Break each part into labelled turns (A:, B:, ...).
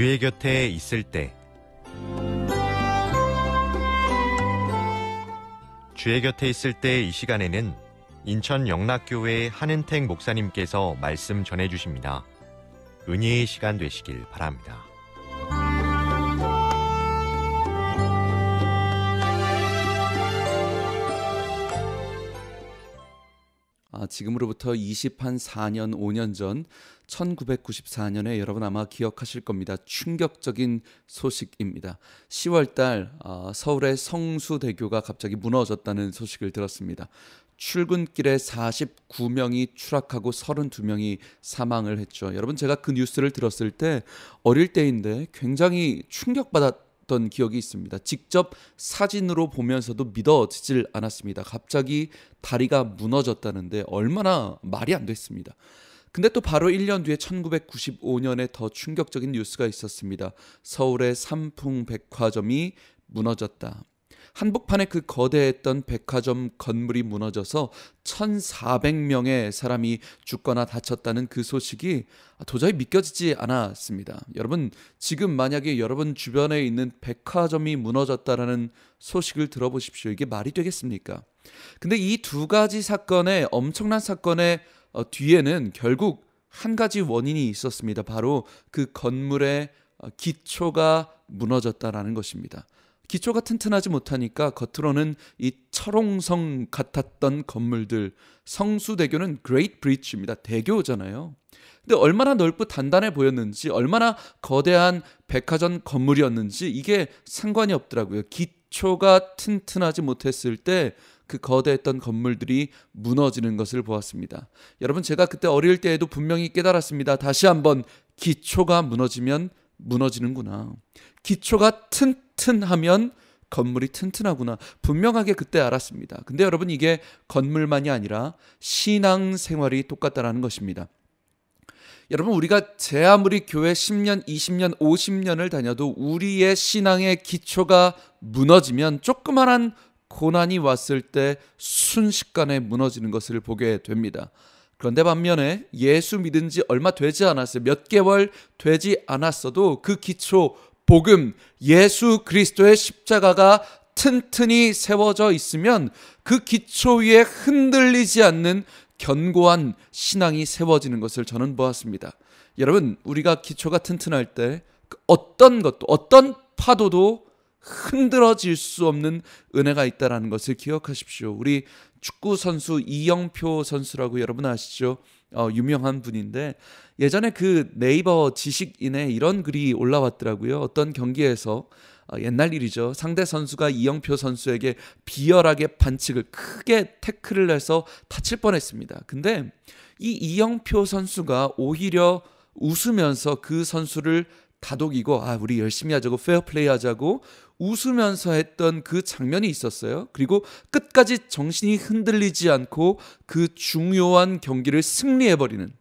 A: 주의 곁에 있을 때 주의 곁에 있을 때 이 시간에는 인천 영락교회 한은택 목사님께서 말씀 전해주십니다. 은혜의 시간 되시길 바랍니다.
B: 지금으로부터 4년, 5년 전 1994년에 여러분 아마 기억하실 겁니다. 충격적인 소식입니다. 10월달 서울의 성수대교가 갑자기 무너졌다는 소식을 들었습니다. 출근길에 49명이 추락하고 32명이 사망을 했죠. 여러분, 제가 그 뉴스를 들었을 때 어릴 때인데 굉장히 충격받았던 기억이 있습니다. 직접 사진으로 보면서도 믿어지질 않았습니다. 갑자기 다리가 무너졌다는데 얼마나 말이 안 됐습니다. 근데 또 바로 1년 뒤에 1995년에 더 충격적인 뉴스가 있었습니다. 서울의 삼풍백화점이 무너졌다. 한복판에 그 거대했던 백화점 건물이 무너져서 1,400명의 사람이 죽거나 다쳤다는 그 소식이 도저히 믿겨지지 않았습니다. 여러분, 지금 만약에 여러분 주변에 있는 백화점이 무너졌다라는 소식을 들어보십시오. 이게 말이 되겠습니까? 근데 이 두 가지 사건의 엄청난 사건의 뒤에는 결국 한 가지 원인이 있었습니다. 바로 그 건물의 기초가 무너졌다라는 것입니다. 기초가 튼튼하지 못하니까 겉으로는 이 철옹성 같았던 건물들, 성수대교는 Great Bridge입니다. 대교잖아요. 근데 얼마나 넓고 단단해 보였는지, 얼마나 거대한 백화점 건물이었는지 이게 상관이 없더라고요. 기초가 튼튼하지 못했을 때 그 거대했던 건물들이 무너지는 것을 보았습니다. 여러분, 제가 그때 어릴 때에도 분명히 깨달았습니다. 다시 한번 기초가 무너지면 무너지는구나. 기초가 튼튼하면 건물이 튼튼하구나. 분명하게 그때 알았습니다. 근데 여러분, 이게 건물만이 아니라 신앙생활이 똑같다라는 것입니다. 여러분, 우리가 제 아무리 교회 10년, 20년, 50년을 다녀도 우리의 신앙의 기초가 무너지면 조그만한 고난이 왔을 때 순식간에 무너지는 것을 보게 됩니다. 그런데 반면에 예수 믿은 지 얼마 되지 않았어요. 몇 개월 되지 않았어도 그 기초, 복음, 예수 그리스도의 십자가가 튼튼히 세워져 있으면 그 기초 위에 흔들리지 않는 견고한 신앙이 세워지는 것을 저는 보았습니다. 여러분, 우리가 기초가 튼튼할 때 어떤 것도, 어떤 파도도 흔들어질 수 없는 은혜가 있다는 것을 기억하십시오. 우리 축구 선수 이영표 선수라고 여러분 아시죠? 유명한 분인데 예전에 그 네이버 지식인에 이런 글이 올라왔더라고요. 어떤 경기에서 옛날 일이죠. 상대 선수가 이영표 선수에게 비열하게 반칙을 크게 태클을 해서 다칠 뻔했습니다. 근데 이 이영표 선수가 오히려 웃으면서 그 선수를 다독이고 우리 열심히 하자고, 페어플레이 하자고 웃으면서 했던 그 장면이 있었어요. 그리고 끝까지 정신이 흔들리지 않고 그 중요한 경기를 승리해버리는,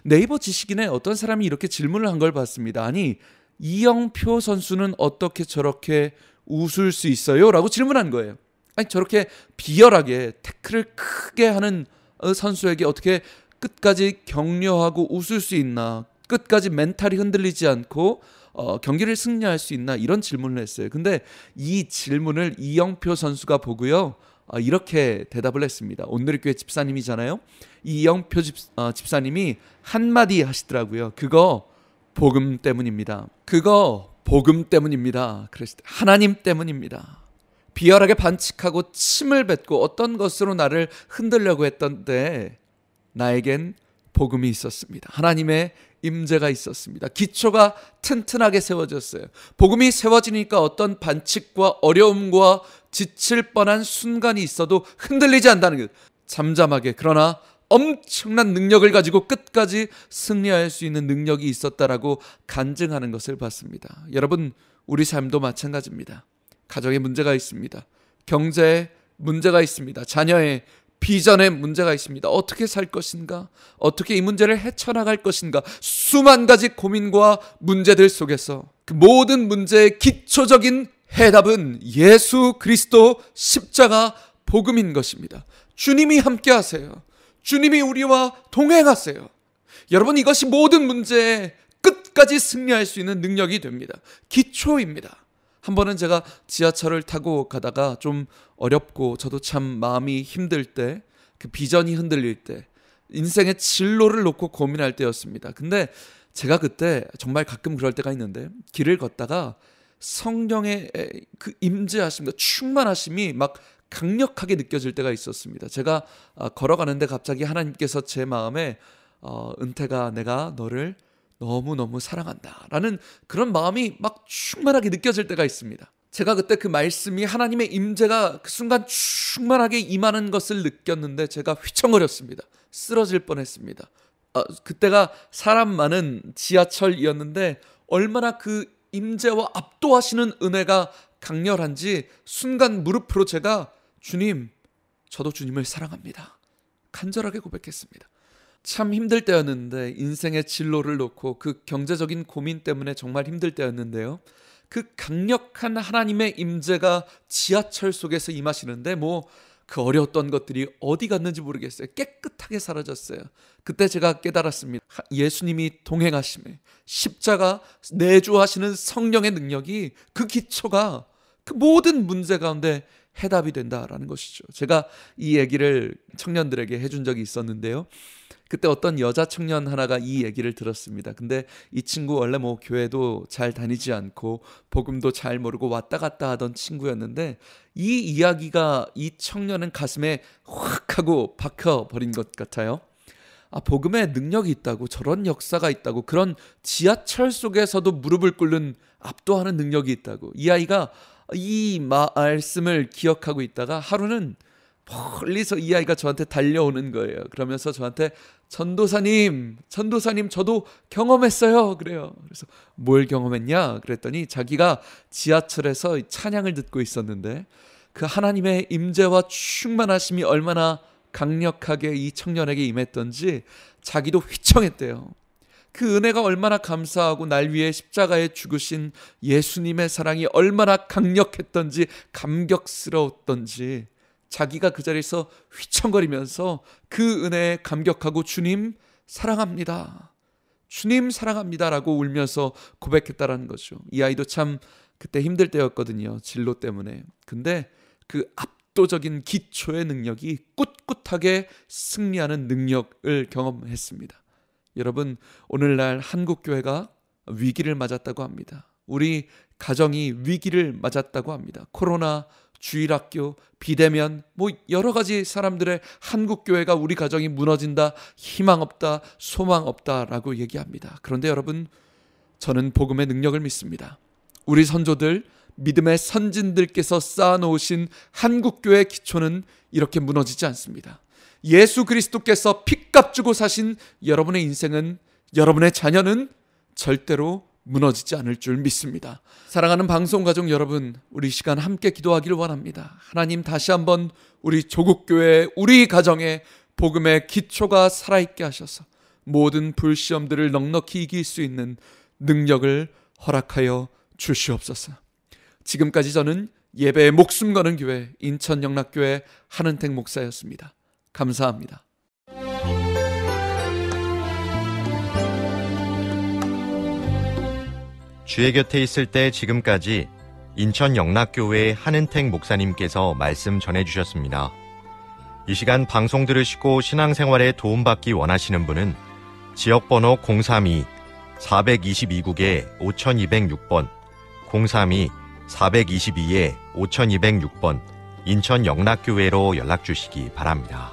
B: 네이버 지식인에 어떤 사람이 이렇게 질문을 한 걸 봤습니다. 아니, 이영표 선수는 어떻게 저렇게 웃을 수 있어요? 라고 질문한 거예요. 아니, 저렇게 비열하게 태클을 크게 하는 선수에게 어떻게 끝까지 격려하고 웃을 수 있나, 끝까지 멘탈이 흔들리지 않고 경기를 승리할 수 있나, 이런 질문을 했어요. 근데 이 질문을 이영표 선수가 보고요, 이렇게 대답을 했습니다. 온누리교회 집사님이잖아요. 이영표 집사님이 한마디 하시더라고요. 그거 복음 때문입니다. 그거 복음 때문입니다. 그랬을 때 하나님 때문입니다. 비열하게 반칙하고 침을 뱉고 어떤 것으로 나를 흔들려고 했던데 나에겐 복음이 있었습니다. 하나님의 임재가 있었습니다. 기초가 튼튼하게 세워졌어요. 복음이 세워지니까 어떤 반칙과 어려움과 지칠 뻔한 순간이 있어도 흔들리지 않는다는 것. 잠잠하게, 그러나 엄청난 능력을 가지고 끝까지 승리할 수 있는 능력이 있었다라고 간증하는 것을 봤습니다. 여러분, 우리 삶도 마찬가지입니다. 가정에 문제가 있습니다. 경제에 문제가 있습니다. 자녀의 비전에 문제가 있습니다. 어떻게 살 것인가? 어떻게 이 문제를 헤쳐나갈 것인가? 수만 가지 고민과 문제들 속에서 그 모든 문제의 기초적인 해답은 예수 그리스도 십자가 복음인 것입니다. 주님이 함께 하세요. 주님이 우리와 동행하세요. 여러분, 이것이 모든 문제의 끝 끝까지 승리할 수 있는 능력이 됩니다. 기초입니다. 한 번은 제가 지하철을 타고 가다가 좀 어렵고 저도 참 마음이 힘들 때, 그 비전이 흔들릴 때, 인생의 진로를 놓고 고민할 때였습니다. 근데 제가 그때 정말 가끔 그럴 때가 있는데, 길을 걷다가 성령의 그 임재하심과 충만하심이 막 강력하게 느껴질 때가 있었습니다. 제가 걸어가는데 갑자기 하나님께서 제 마음에 은태가, 내가 너를 너무너무 사랑한다 라는 그런 마음이 막 충만하게 느껴질 때가 있습니다. 제가 그때 그 말씀이, 하나님의 임재가 그 순간 충만하게 임하는 것을 느꼈는데 제가 휘청거렸습니다. 쓰러질 뻔했습니다. 그때가 사람 많은 지하철이었는데 얼마나 그 임재와 압도하시는 은혜가 강렬한지 순간 무릎으로 제가, 주님, 저도 주님을 사랑합니다, 간절하게 고백했습니다. 참 힘들 때였는데, 인생의 진로를 놓고 그 경제적인 고민 때문에 정말 힘들 때였는데요, 그 강력한 하나님의 임재가 지하철 속에서 임하시는데 그 어려웠던 것들이 어디 갔는지 모르겠어요. 깨끗하게 사라졌어요. 그때 제가 깨달았습니다. 예수님이 동행하심에, 십자가 내주하시는 성령의 능력이, 그 기초가 그 모든 문제 가운데 해답이 된다라는 것이죠. 제가 이 얘기를 청년들에게 해준 적이 있었는데요, 그때 어떤 여자 청년 하나가 이 얘기를 들었습니다. 근데 이 친구 원래 교회도 잘 다니지 않고 복음도 잘 모르고 왔다 갔다 하던 친구였는데, 이 이야기가 이 청년은 가슴에 확 하고 박혀버린 것 같아요. 복음에 능력이 있다고, 저런 역사가 있다고, 그런 지하철 속에서도 무릎을 꿇는 압도하는 능력이 있다고, 이 아이가 이 말씀을 기억하고 있다가 하루는 멀리서 이 아이가 저한테 달려오는 거예요. 그러면서 저한테, 전도사님 저도 경험했어요 그래요. 그래서 뭘 경험했냐 그랬더니, 자기가 지하철에서 찬양을 듣고 있었는데 그 하나님의 임재와 충만하심이 얼마나 강력하게 이 청년에게 임했던지 자기도 휘청했대요. 그 은혜가 얼마나 감사하고 날 위해 십자가에 죽으신 예수님의 사랑이 얼마나 강력했던지, 감격스러웠던지 자기가 그 자리에서 휘청거리면서 그 은혜에 감격하고, 주님 사랑합니다, 주님 사랑합니다 라고 울면서 고백했다라는 거죠. 이 아이도 참 그때 힘들 때였거든요, 진로 때문에. 근데 그 압도적인 기초의 능력이 꿋꿋하게 승리하는 능력을 경험했습니다. 여러분, 오늘날 한국교회가 위기를 맞았다고 합니다. 우리 가정이 위기를 맞았다고 합니다. 코로나, 주일학교, 비대면, 여러 가지 사람들의 한국교회가, 우리 가정이 무너진다, 희망 없다, 소망 없다라고 얘기합니다. 그런데 여러분, 저는 복음의 능력을 믿습니다. 우리 선조들, 믿음의 선진들께서 쌓아놓으신 한국교회의 기초는 이렇게 무너지지 않습니다. 예수 그리스도께서 핏값 주고 사신 여러분의 인생은, 여러분의 자녀는 절대로 무너지지 않을 줄 믿습니다. 사랑하는 방송가족 여러분, 우리 시간 함께 기도하기를 원합니다. 하나님, 다시 한번 우리 조국교회, 우리 가정에 복음의 기초가 살아있게 하셔서 모든 불시험들을 넉넉히 이길 수 있는 능력을 허락하여 주시옵소서. 지금까지 저는 예배에 목숨 거는 교회 인천영락교회 한은택 목사였습니다. 감사합니다.
A: 주의 곁에 있을 때 지금까지 인천 영락교회 한은택 목사님께서 말씀 전해주셨습니다. 이 시간 방송 들으시고 신앙생활에 도움받기 원하시는 분은 지역번호 032-422국에 5206번, 032-422-5206번 인천 영락교회로 연락주시기 바랍니다.